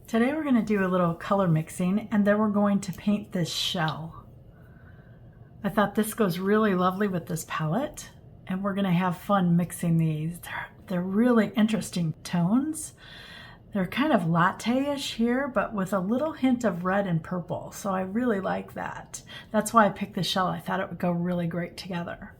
Today we're going to do a little color mixing, and then we're going to paint this shell. I thought this goes really lovely with this palette, and we're going to have fun mixing these. They're really interesting tones. They're kind of latte-ish here, but with a little hint of red and purple, so I really like that. That's why I picked the shell. I thought it would go really great together.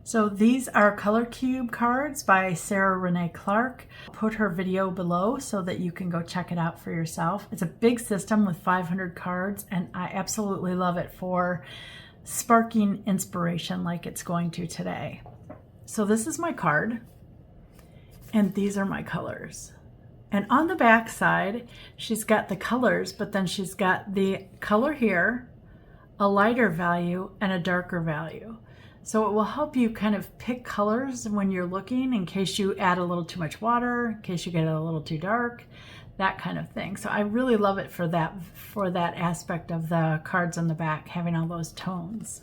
So these are Color Cube cards by Sarah Renae Clark. I'll put her video below so that you can go check it out for yourself. It's a big system with 500 cards, and I absolutely love it for sparking inspiration like it's going to today. So this is my card, and these are my colors. And on the back side, she's got the colors, but then she's got the color here, a lighter value, and a darker value. So it will help you kind of pick colors when you're looking in case you add a little too much water, in case you get it a little too dark, that kind of thing. So I really love it for that aspect of the cards on the back, having all those tones.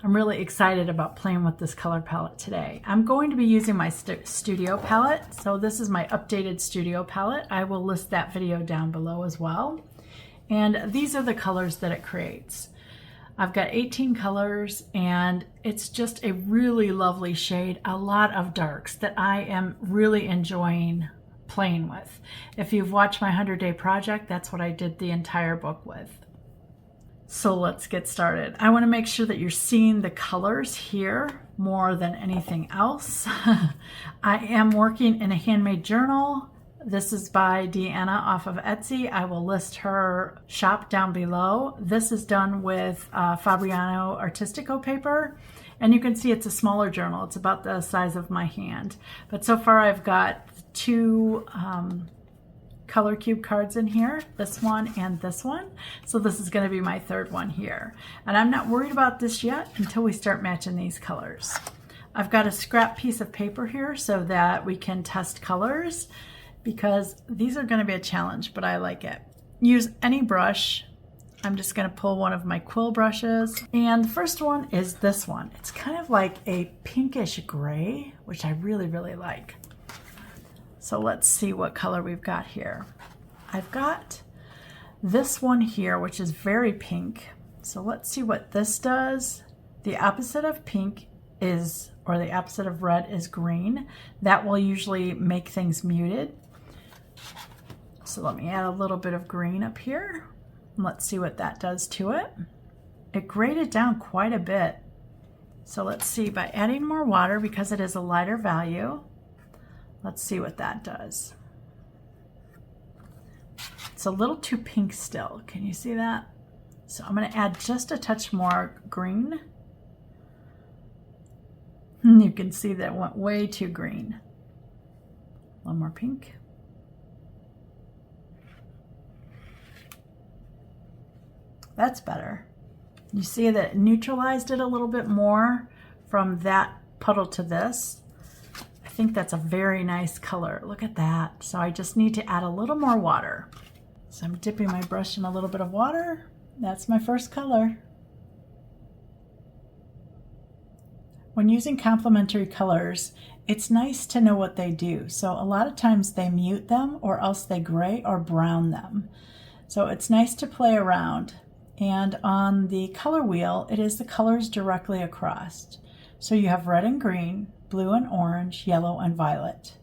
I'm really excited about playing with this color palette today. I'm going to be using my studio palette. So this is my updated studio palette. I will list that video down below as well. And these are the colors that it creates. I've got 18 colors, and it's just a really lovely shade, a lot of darks that I am really enjoying playing with. If you've watched my 100-day project, that's what I did the entire book with. So let's get started. I want to make sure that you're seeing the colors here more than anything else. I am working in a handmade journal. This is by Deanna off of Etsy. I will list her shop down below. This is done with Fabriano Artistico paper, and you can see it's a smaller journal. It's about the size of my hand. But so far I've got two Color Cube cards in here, this one and this one. So this is going to be my third one here. And I'm not worried about this yet until we start matching these colors. I've got a scrap piece of paper here so that we can test colors, because these are going to be a challenge, but I like it. Use any brush. I'm just going to pull one of my quill brushes. And the first one is this one. It's kind of like a pinkish gray, which I really, really like. So let's see what color we've got here. I've got this one here, which is very pink. So let's see what this does. The opposite of pink is, or the opposite of red is green. That will usually make things muted. So let me add a little bit of green up here. And let's see what that does to it. It graded down quite a bit. So let's see, by adding more water, because it is a lighter value, let's see what that does. It's a little too pink still. Can you see that? So I'm going to add just a touch more green. You can see that it went way too green. One more pink. That's better. You see that it neutralized it a little bit more from that puddle to this. I think that's a very nice color. Look at that. So I just need to add a little more water. So I'm dipping my brush in a little bit of water. That's my first color. When using complementary colors, it's nice to know what they do. So a lot of times they mute them, or else they gray or brown them. So it's nice to play around. And on the color wheel, it is the colors directly across. So you have red and green, blue and orange, yellow and violet.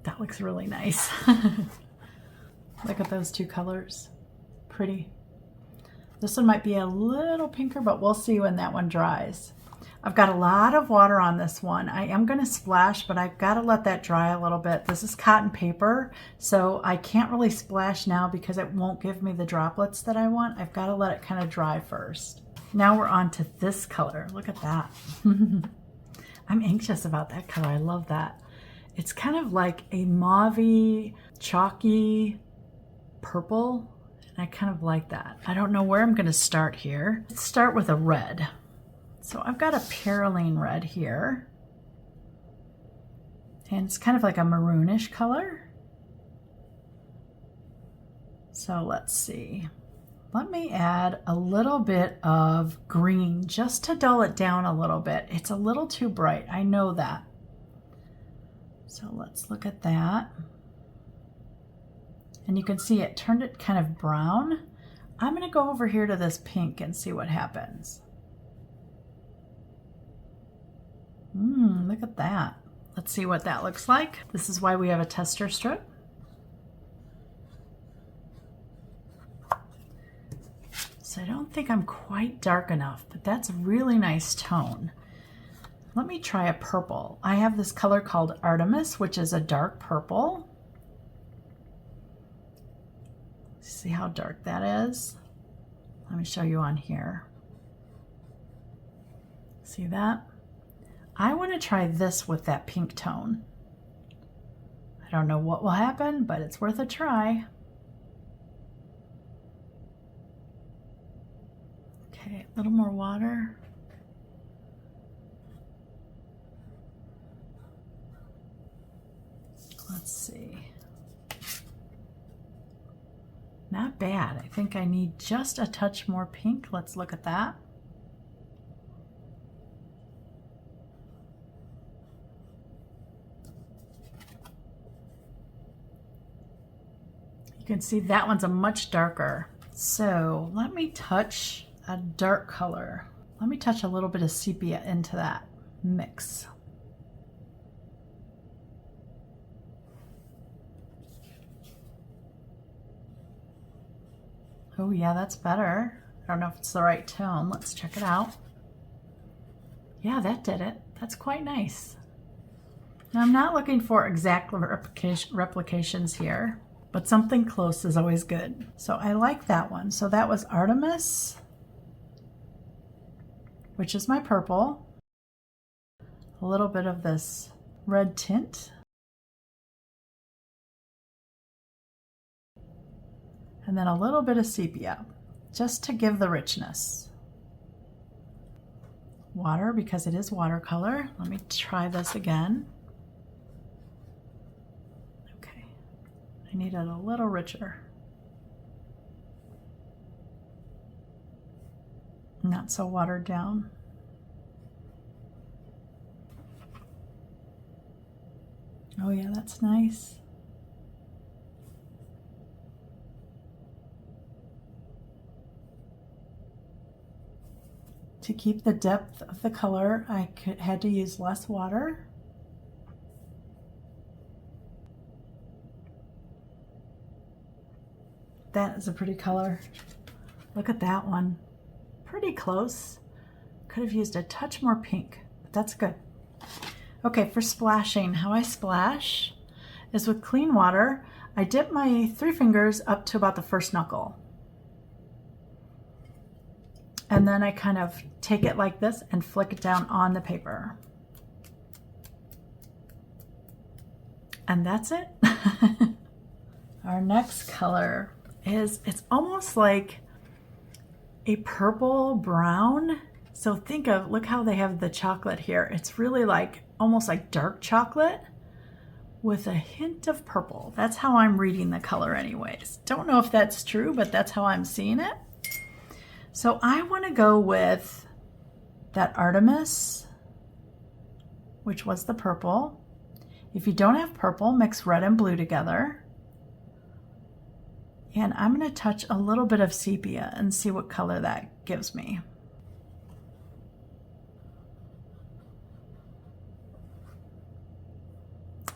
That looks really nice. Look at those two colors. Pretty. This one might be a little pinker, but we'll see when that one dries. I've got a lot of water on this one. I am going to splash, but I've got to let that dry a little bit. This is cotton paper, so I can't really splash now because it won't give me the droplets that I want. I've got to let it kind of dry first. Now we're on to this color. Look at that. I'm anxious about that color. I love that. It's kind of like a mauve-y, chalky purple, and I kind of like that. I don't know where I'm going to start here. Let's start with a red. So I've got a perylene red here, and it's kind of like a maroonish color. So let's see. Let me add a little bit of green just to dull it down a little bit. It's a little too bright, I know that. So let's look at that. And you can see it turned it kind of brown. I'm gonna go over here to this pink and see what happens. Look at that. Let's see what that looks like. This is why we have a tester strip. So I don't think I'm quite dark enough, but that's a really nice tone. Let me try a purple. I have this color called Artemis, which is a dark purple. See how dark that is? Let me show you on here. See that? I want to try this with that pink tone. I don't know what will happen, but it's worth a try. Okay, a little more water. Let's see. Not bad. I think I need just a touch more pink. Let's look at that. You can see that one's a much darker. So let me touch a dark color. Let me touch a little bit of sepia into that mix. Oh yeah, that's better. I don't know if it's the right tone. Let's check it out. Yeah, that did it. That's quite nice. Now I'm not looking for exact replications here, but something close is always good. So I like that one. So that was Artemis, which is my purple. A little bit of this red tint. And then a little bit of sepia, just to give the richness. Water, because it is watercolor. Let me try this again. Okay, I need it a little richer. Not so watered down. Oh yeah, that's nice. To keep the depth of the color, I had to use less water. That is a pretty color. Look at that one. Pretty close. Could have used a touch more pink, but that's good. Okay, for splashing, how I splash is with clean water. I dip my 3 fingers up to about the first knuckle. And then I kind of take it like this and flick it down on the paper. And that's it. Our next color is, it's almost like a purple brown. So think of, look how they have the chocolate here. It's really like, almost like dark chocolate with a hint of purple. That's how I'm reading the color anyways. Don't know if that's true, but that's how I'm seeing it. So I want to go with that Artemis, which was the purple. If you don't have purple, mix red and blue together. And I'm going to touch a little bit of sepia and see what color that gives me.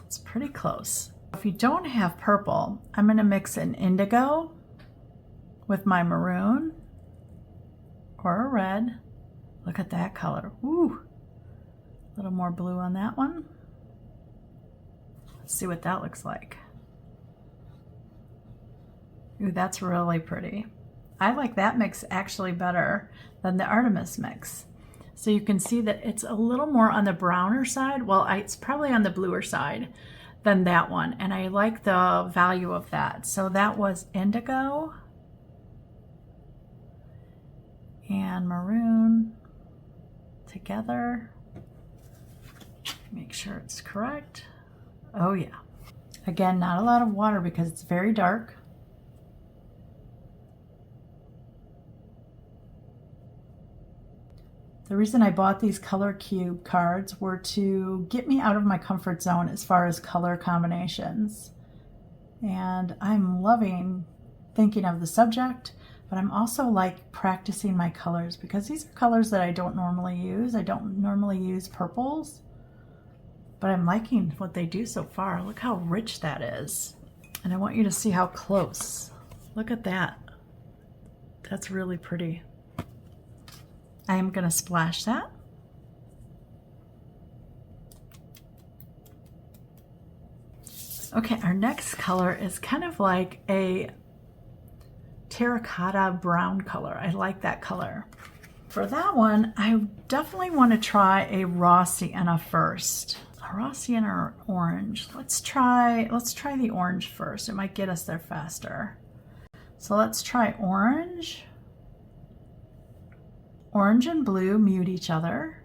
It's pretty close. If you don't have purple, I'm going to mix an indigo with my maroon or a red. Look at that color. Ooh, a little more blue on that one. Let's see what that looks like. Ooh, that's really pretty. I like that mix actually better than the Artemis mix. So you can see that it's a little more on the browner side. Well, it's probably on the bluer side than that one. And I like the value of that. So that was indigo and maroon together. Make sure it's correct. Oh yeah. Again, not a lot of water because it's very dark. The reason I bought these color cube cards were to get me out of my comfort zone as far as color combinations. And I'm loving thinking of the subject, but I'm also like practicing my colors because these are colors that I don't normally use. I don't normally use purples, but I'm liking what they do so far. Look how rich that is. And I want you to see how close. Look at that. That's really pretty. I am going to splash that. Okay, our next color is kind of like a terracotta brown color. I like that color. For that one, I definitely want to try a raw sienna first. A raw sienna or orange. Let's try the orange first. It might get us there faster. So let's try orange. Orange and blue mute each other.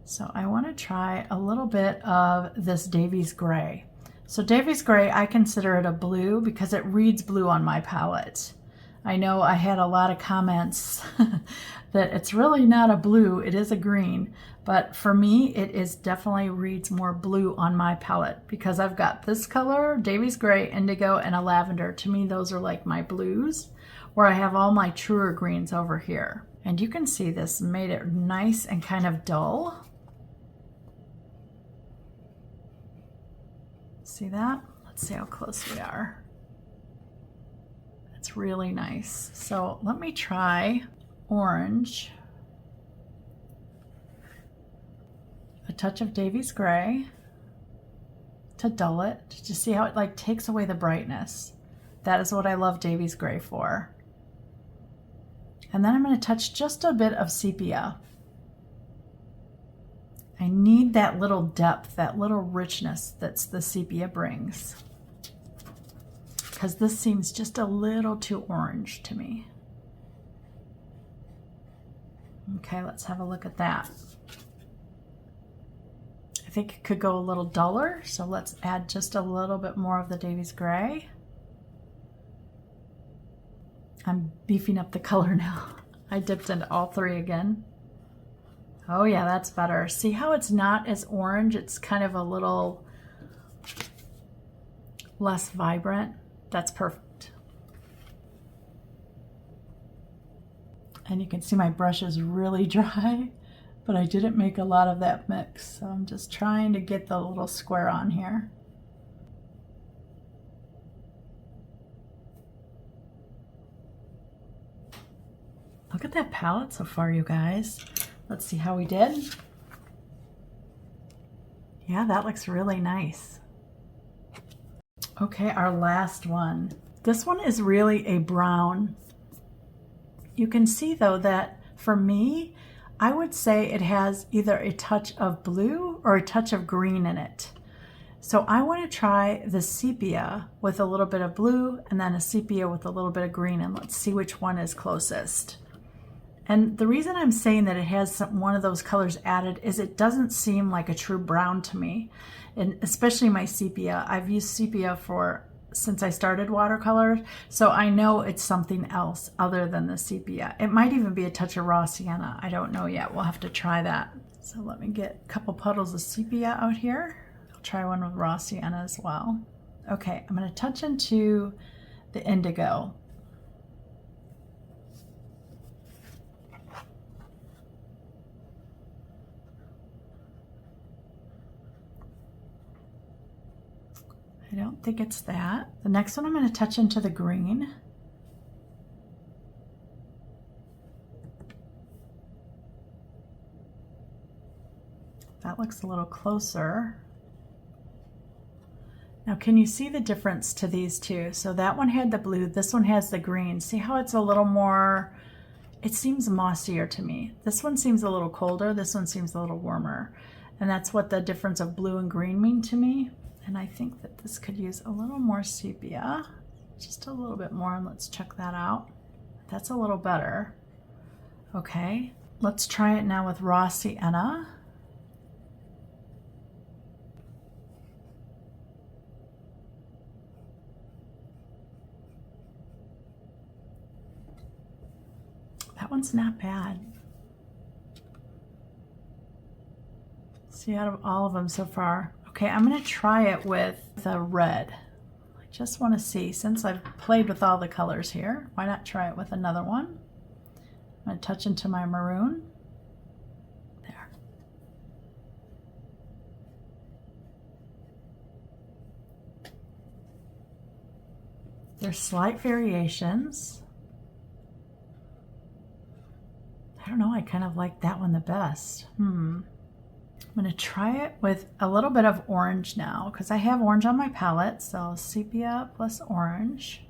So I want to try a little bit of this Davy's gray. So Davy's gray, I consider it a blue because it reads blue on my palette. I know I had a lot of comments that it's really not a blue, it is a green. But for me, it is definitely reads more blue on my palette because I've got this color, Davy's gray, indigo, and a lavender. To me, those are like my blues, where I have all my truer greens over here. And you can see this made it nice and kind of dull. See that? Let's see how close we are. It's really nice. So let me try orange, a touch of Davy's gray to dull it. Did you see how it like takes away the brightness? That is what I love Davy's gray for. And then I'm going to touch just a bit of sepia. I need that little depth, that little richness that the sepia brings. Because this seems just a little too orange to me. Okay, let's have a look at that. I think it could go a little duller, so let's add just a little bit more of the Davy's gray. I'm beefing up the color now. I dipped into all three again. Oh yeah, that's better. See how it's not as orange? It's kind of a little less vibrant. That's perfect. And you can see my brush is really dry, but I didn't make a lot of that mix. So I'm just trying to get the little square on here. Look at that palette so far, you guys. Let's see how we did. Yeah, that looks really nice. Okay, our last one. This one is really a brown. You can see though that for me, I would say it has either a touch of blue or a touch of green in it. So I want to try the sepia with a little bit of blue and then a sepia with a little bit of green, and let's see which one is closest. And the reason I'm saying that it has one of those colors added is it doesn't seem like a true brown to me. And especially my sepia. I've used sepia since I started watercolor, so I know it's something else other than the sepia. It might even be a touch of raw sienna. I don't know yet. We'll have to try that. So let me get a couple puddles of sepia out here. I'll try one with raw sienna as well. Okay, I'm going to touch into the indigo. I don't think it's that. The next one I'm going to touch into the green. That looks a little closer. Now can you see the difference to these two? So that one had the blue, this one has the green. See how it's a little more, it seems mossier to me. This one seems a little colder, this one seems a little warmer. And that's what the difference of blue and green mean to me. And I think that this could use a little more sepia, just a little bit more, and let's check that out. That's a little better. Okay, let's try it now with raw sienna. That one's not bad. See, out of all of them so far. Okay, I'm gonna try it with the red. I just wanna see, since I've played with all the colors here, why not try it with another one? I'm gonna touch into my maroon. There. There's slight variations. I don't know, I kind of like that one the best. I'm gonna try it with a little bit of orange now, because I have orange on my palette, so sepia plus orange.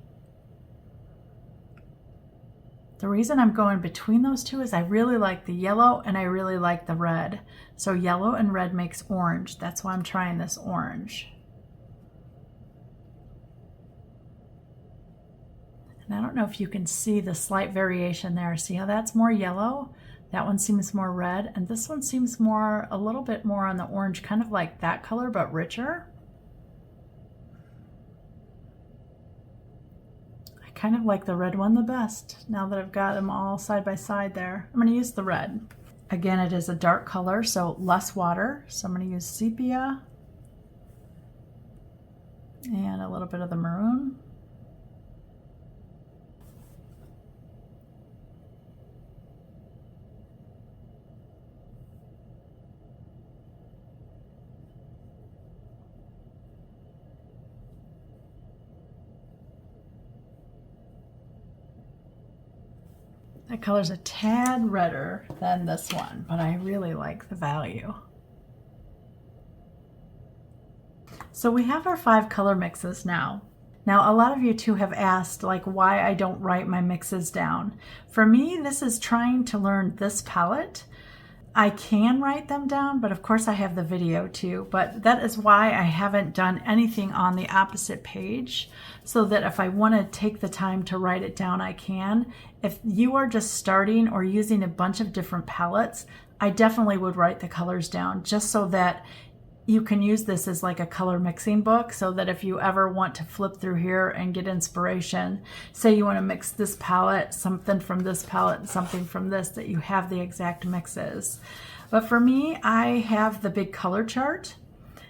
The reason I'm going between those two is I really like the yellow and I really like the red. So yellow and red makes orange. That's why I'm trying this orange. And I don't know if you can see the slight variation there. See how that's more yellow? That one seems more red, and this one seems more, a little bit more on the orange, kind of like that color, but richer. I kind of like the red one the best, now that I've got them all side by side there. I'm gonna use the red. Again, it is a dark color, so less water. So I'm gonna use sepia and a little bit of the maroon. That color's a tad redder than this one, but I really like the value. So we have our 5 color mixes now. Now, a lot of you too have asked like why I don't write my mixes down. For me, this is trying to learn this palette. I can write them down, but of course I have the video too, but that is why I haven't done anything on the opposite page, so that if I want to take the time to write it down, I can. If you are just starting or using a bunch of different palettes, I definitely would write the colors down just so that you can use this as like a color mixing book, so that if you ever want to flip through here and get inspiration, say you want to mix this palette, something from this palette, and something from this, that you have the exact mixes. But for me, I have the big color chart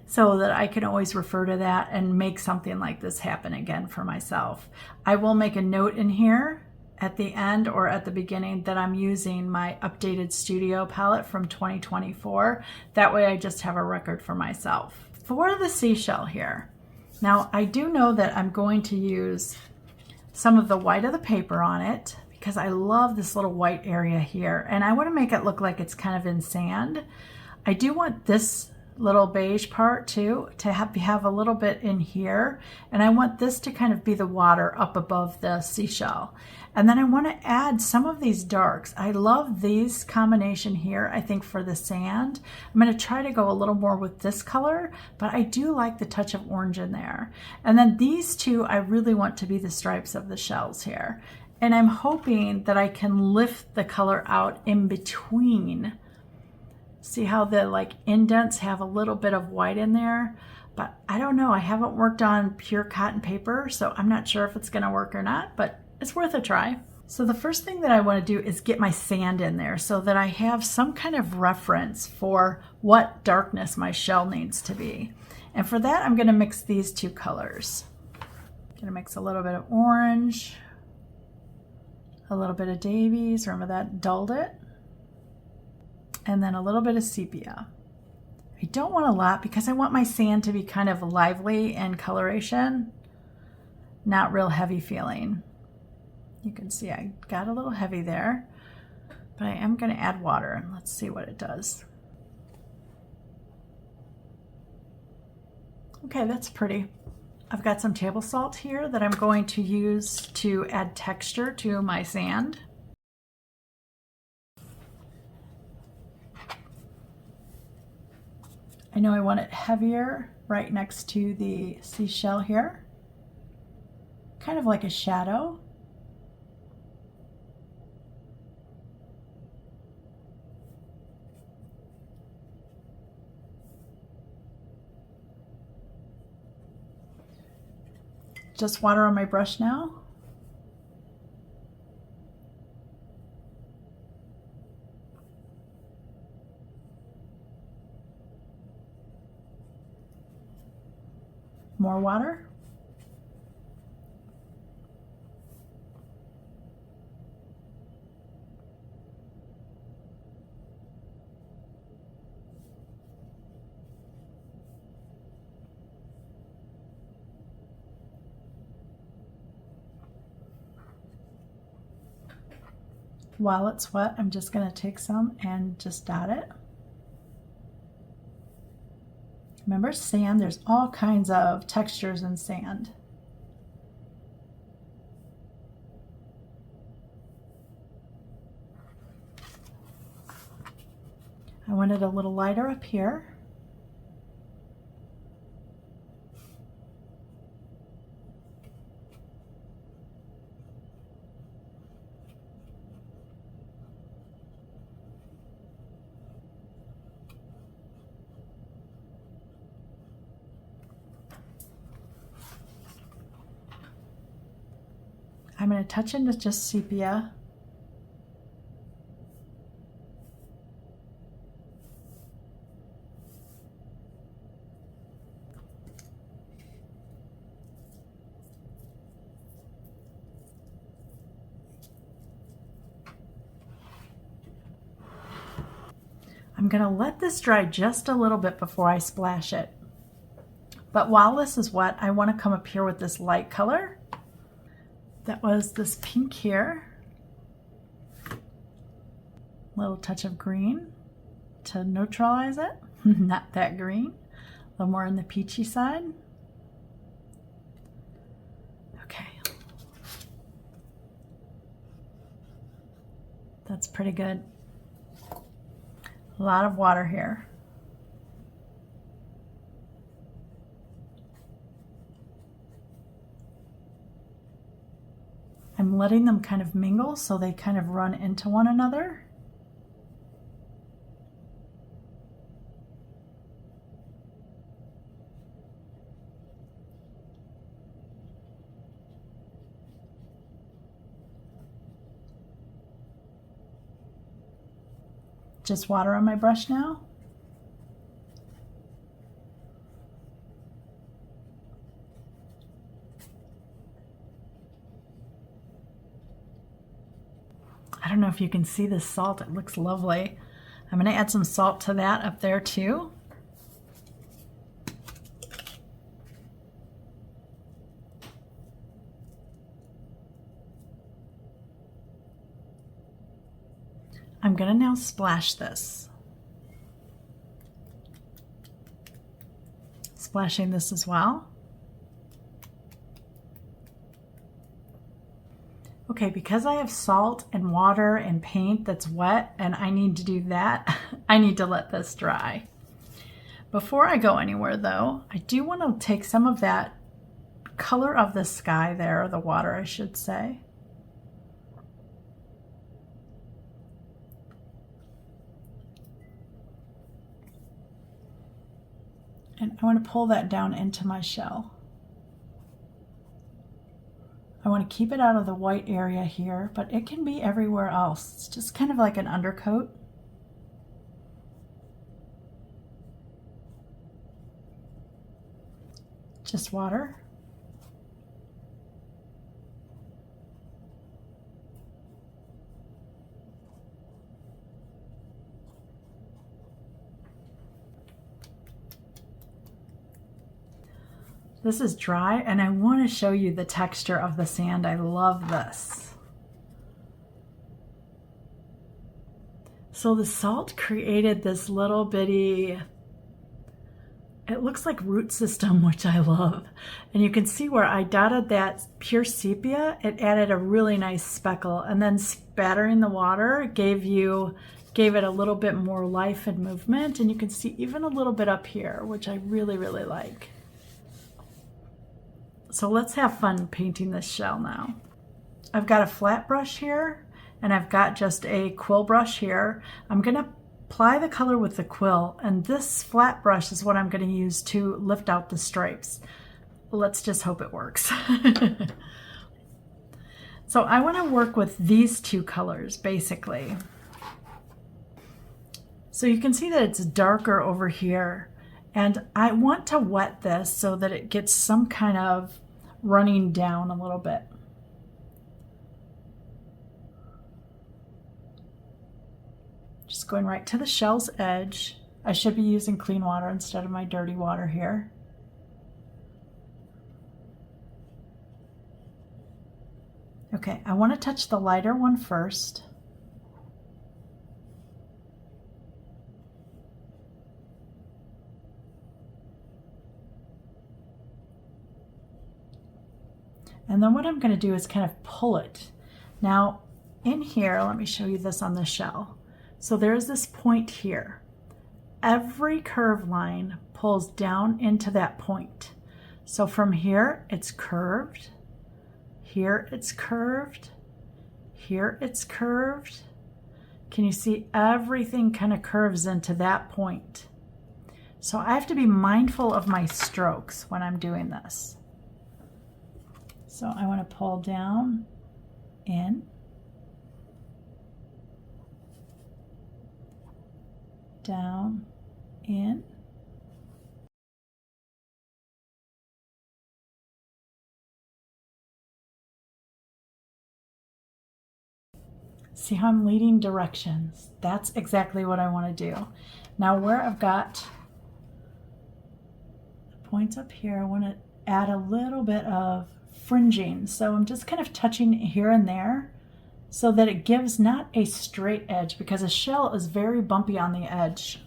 so that I can always refer to that and make something like this happen again for myself. I will make a note in here at the end or at the beginning that I'm using my updated studio palette from 2024. That way I just have a record for myself. For the seashell here, now I do know that I'm going to use some of the white of the paper on it because I love this little white area here, and I want to make it look like it's kind of in sand. I do want this little beige part too to have a little bit in here, and I want this to kind of be the water up above the seashell. And then I want to add some of these darks. I love these combination here, I think, for the sand. I'm going to try to go a little more with this color, but I do like the touch of orange in there. And then these two I really want to be the stripes of the shells here. And I'm hoping that I can lift the color out in between. See how the like indents have a little bit of white in there, but I don't know. I haven't worked on pure cotton paper, so I'm not sure if it's going to work or not, but it's worth a try. So the first thing that I want to do is get my sand in there so that I have some kind of reference for what darkness my shell needs to be. And for that, I'm going to mix these 2 colors. I'm going to mix a little bit of orange, a little bit of davies, remember that dulled it, and then a little bit of sepia. I don't want a lot because I want my sand to be kind of lively in coloration, not real heavy feeling. You can see I got a little heavy there, but I am going to add water and let's see what it does. Okay, that's pretty. I've got some table salt here that I'm going to use to add texture to my sand. I know I want it heavier right next to the seashell here, kind of like a shadow. Just water on my brush now. more water. While it's wet, I'm just going to take some and just dot it. Remember, sand, there's all kinds of textures in sand. I want it a little lighter up here. I'm going to touch into just sepia. I'm going to let this dry just a little bit before I splash it. But while this is wet, I want to come up here with this light color. That was this pink here. Little touch of green to neutralize it. Not that green. A little more on the peachy side. Okay. That's pretty good. A lot of water here. I'm letting them kind of mingle so they kind of run into one another. Just water on my brush now. I don't know if you can see this salt, it looks lovely. I'm going to add some salt to that up there too. I'm going to now splash this. Splashing this as well. Okay, because I have salt and water and paint that's wet and I need to do that, I need to let this dry. Before I go anywhere though, I do want to take some of that color of the sky there, or the water I should say. And I want to pull that down into my shell. I want to keep it out of the white area here, but it can be everywhere else. It's just kind of like an undercoat. Just water. This is dry, and I want to show you the texture of the sand. I love this. So the salt created this little bitty, it looks like root system, which I love. And you can see where I dotted that pure sepia, it added a really nice speckle, and then spattering the water gave it a little bit more life and movement. And you can see even a little bit up here, which I really, really like. So let's have fun painting this shell now. I've got a flat brush here, and I've got just a quill brush here. I'm going to apply the color with the quill, and this flat brush is what I'm going to use to lift out the stripes. Let's just hope it works. So I want to work with these two colors basically. So you can see that it's darker over here. And I want to wet this so that it gets some kind of running down a little bit. Just going right to the shell's edge. I should be using clean water instead of my dirty water here. Okay, I want to touch the lighter one first. And then what I'm going to do is kind of pull it. Now in here, let me show you this on the shell. So there's this point here. Every curve line pulls down into that point. So from here, it's curved. Here it's curved. Here it's curved. Can you see everything kind of curves into that point? So I have to be mindful of my strokes when I'm doing this. So I want to pull down, in, down, in. See how I'm leading directions? That's exactly what I want to do. Now where I've got the points up here, I want to add a little bit of fringing. So I'm just kind of touching here and there so that it gives not a straight edge, because a shell is very bumpy on the edge.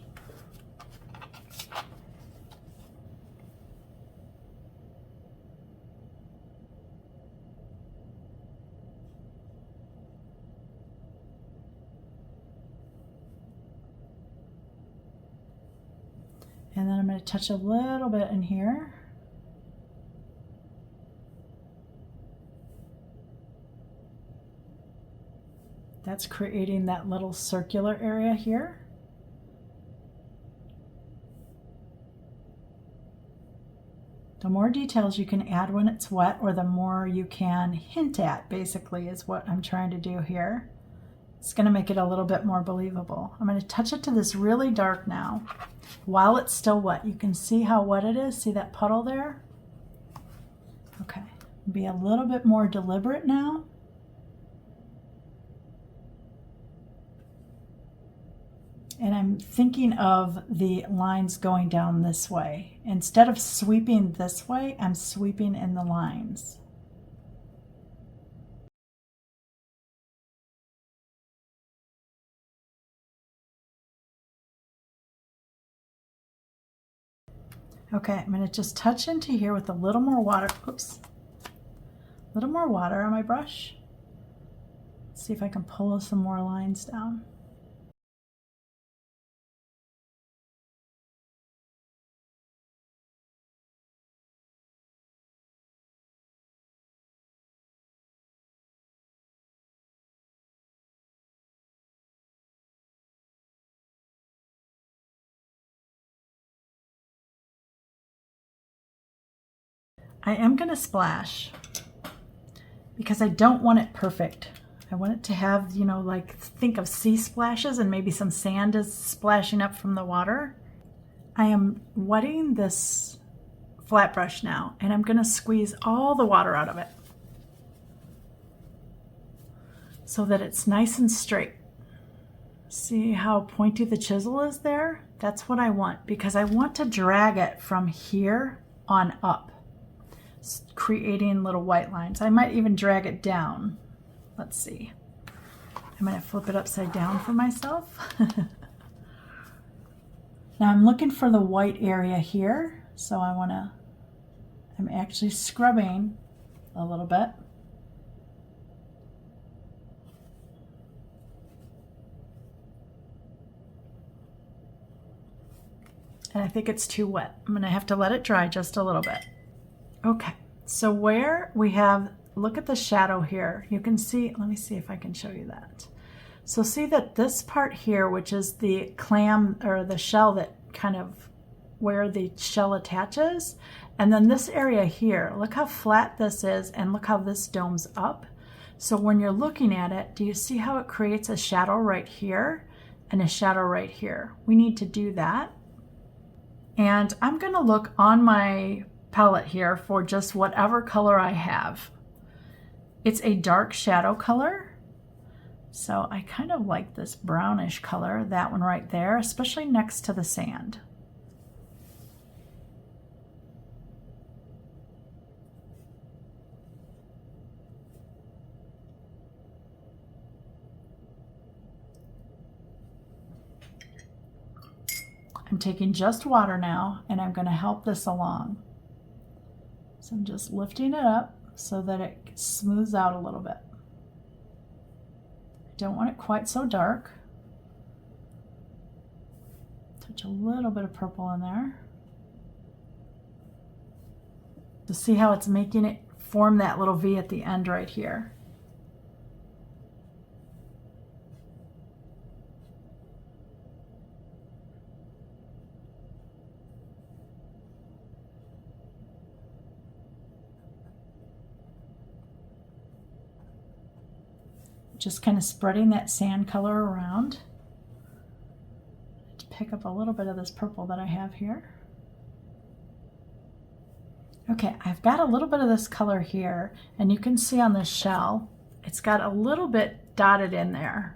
And then I'm going to touch a little bit in here. That's creating that little circular area here. The more details you can add when it's wet, or the more you can hint at, basically, is what I'm trying to do here. It's going to make it a little bit more believable. I'm going to touch it to this really dark now while it's still wet. You can see how wet it is. See that puddle there? Okay. Be a little bit more deliberate now. And I'm thinking of the lines going down this way. Instead of sweeping this way, I'm sweeping in the lines. Okay, I'm going to just touch into here with a little more water. Oops. A little more water on my brush. Let's see if I can pull some more lines down. I am going to splash because I don't want it perfect. I want it to have, you know, like, think of sea splashes and maybe some sand is splashing up from the water. I am wetting this flat brush now, and I'm going to squeeze all the water out of it so that it's nice and straight. See how pointy the chisel is there? That's what I want, because I want to drag it from here on up, creating little white lines. I might even drag it down. Let's see. I'm going to flip it upside down for myself. Now I'm looking for the white area here, so I'm actually scrubbing a little bit. And I think it's too wet. I'm going to have to let it dry just a little bit. Okay, so where we have, look at the shadow here. You can see, let me see if I can show you that. So see that this part here, which is the clam or the shell that kind of where the shell attaches, and then this area here, look how flat this is and look how this domes up. So when you're looking at it, do you see how it creates a shadow right here and a shadow right here? We need to do that. And I'm going to look on my palette here for just whatever color I have. It's a dark shadow color. So I kind of like this brownish color, that one right there, especially next to the sand. I'm taking just water now, and I'm going to help this along. So I'm just lifting it up so that it smooths out a little bit. I don't want it quite so dark. Touch a little bit of purple in there. To see how it's making it form that little V at the end right here. Just kind of spreading that sand color around to pick up a little bit of this purple that I have here. Okay, I've got a little bit of this color here, and you can see on this shell, it's got a little bit dotted in there.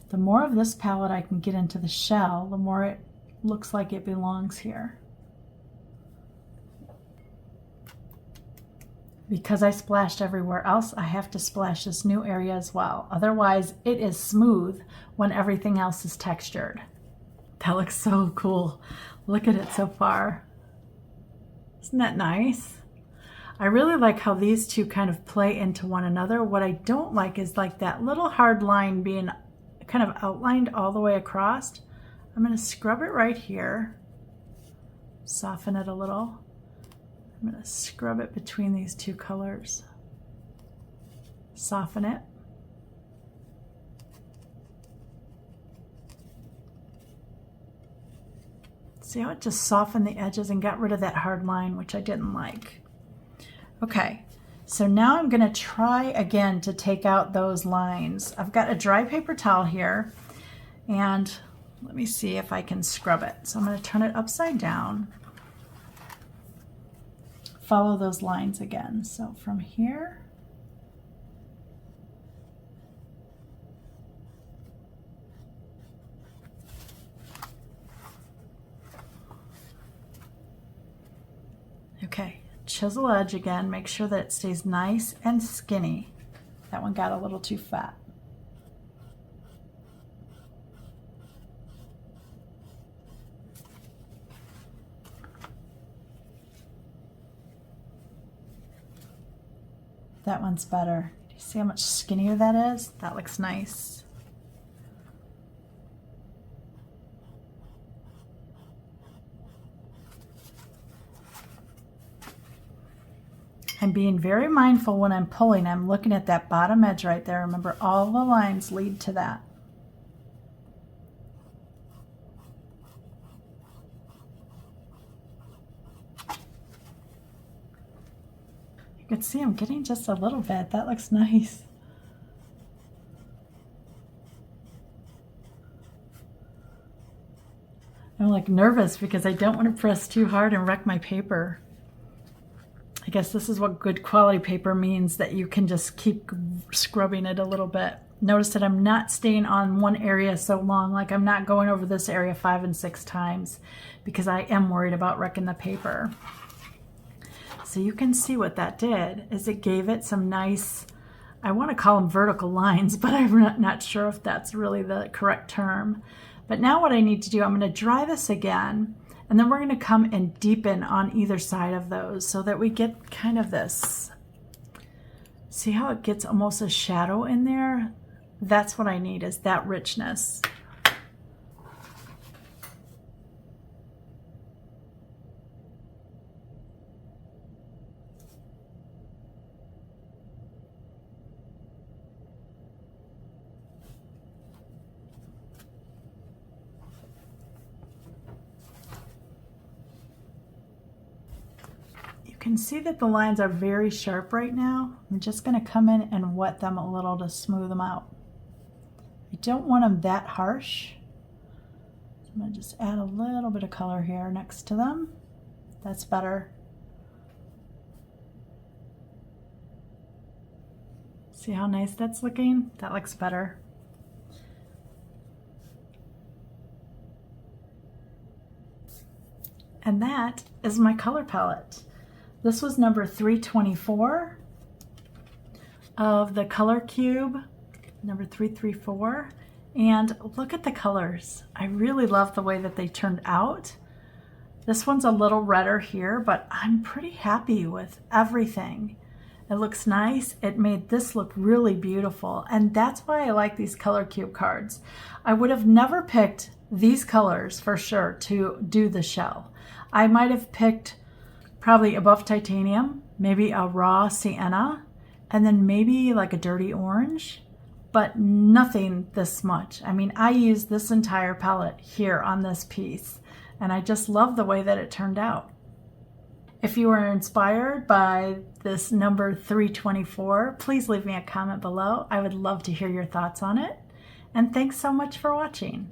The more of this palette I can get into the shell, the more it looks like it belongs here. Because I splashed everywhere else, I have to splash this new area as well. Otherwise, it is smooth when everything else is textured. That looks so cool. Look at it so far. Isn't that nice? I really like how these two kind of play into one another. What I don't like is like that little hard line being kind of outlined all the way across. I'm going to scrub it right here, soften it a little. I'm going to scrub it between these two colors, soften it. See how it just softened the edges and got rid of that hard line, which I didn't like. Okay. So now I'm going to try again to take out those lines. I've got a dry paper towel here, and let me see if I can scrub it. So I'm going to turn it upside down. Follow those lines again. So from here, okay. Chisel edge again, make sure that it stays nice and skinny. That one got a little too fat. That one's better. Do you see how much skinnier that is? That looks nice. I'm being very mindful when I'm pulling. I'm looking at that bottom edge right there. Remember, all the lines lead to that. You can see I'm getting just a little bit. That looks nice. I'm like nervous because I don't want to press too hard and wreck my paper. I guess this is what good quality paper means, that you can just keep scrubbing it a little bit. Notice that I'm not staying on one area so long, like I'm not going over this area 5 and 6 times because I am worried about wrecking the paper. So you can see what that did is it gave it some nice, I want to call them vertical lines, but I'm not sure if that's really the correct term. But now what I need to do, I'm going to dry this again. And then we're going to come and deepen on either side of those so that we get kind of this. See how it gets almost a shadow in there? That's what I need, is that richness. can see that the lines are very sharp right now. I'm just going to come in and wet them a little to smooth them out. I don't want them that harsh. So I'm going to just add a little bit of color here next to them. That's better. See how nice that's looking? That looks better. And that is my color palette. This was number 324 of the color cube, number 334. And look at the colors. I really love the way that they turned out. This one's a little redder here, but I'm pretty happy with everything. It looks nice. It made this look really beautiful. And that's why I like these color cube cards. I would have never picked these colors for sure to do the shell. I might have picked probably a buff titanium, maybe a raw sienna, and then maybe like a dirty orange, but nothing this much. I mean, I used this entire palette here on this piece, and I just love the way that it turned out. If you were inspired by this number 324, please leave me a comment below. I would love to hear your thoughts on it. And thanks so much for watching.